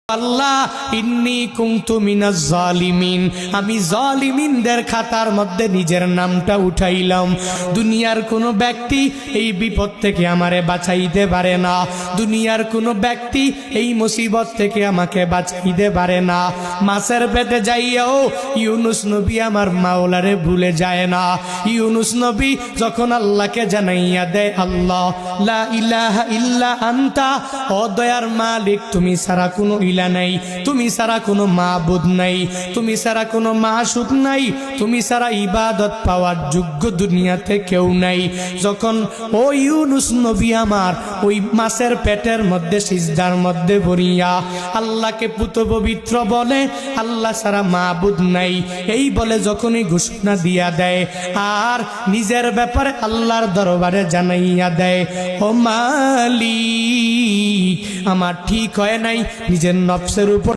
আল্লাহ ইন্নী কুনতু মিনাজ জালিমিন, আমি জালিমিনদের খাতার মধ্যে নিজের নামটা উঠাইলাম। দুনিয়ার কোনো ব্যক্তি এই বিপদ থেকে আমারে বাঁচাইতে পারে না, দুনিয়ার কোনো ব্যক্তি এই মুসিবত থেকে আমাকে বাঁচাইতে পারে না। মাছের পেটে যাইয়াও ইউনুস নবী আমার মাওলারে ভুলে যায় না। ইউনুস নবী যখন আল্লাহকে জানাইয়া দেয়, আল্লাহ লা ইলাহা ইল্লা আনতা, ও দয়ার মালিক তুমি ছাড়া কোনো ইলা নাই, তুমি ছাড়া কোনো মাবুদ নাই, তুমি ছাড়া কোনো মাসুক নাই, তুমি ছাড়া ইবাদত পাওয়ার যোগ্য দুনিয়াতে কেউ নাই। যখন ও ইউনুস নবী আমার ওই মাছের পেটের মধ্যে সিজদার মধ্যে পড়িয়া আল্লাহকে পুত পবিত্র বলে, আল্লাহ ছাড়া মাবুদ নাই এই বলে যখনই ঘোষণা দিয়া দেয় আর নিজের ব্যাপারে আল্লাহর দরবারে জানাইয়া দেয়, ও মালিক আমার ঠিক হয় নাই, নিজের নফসের উপর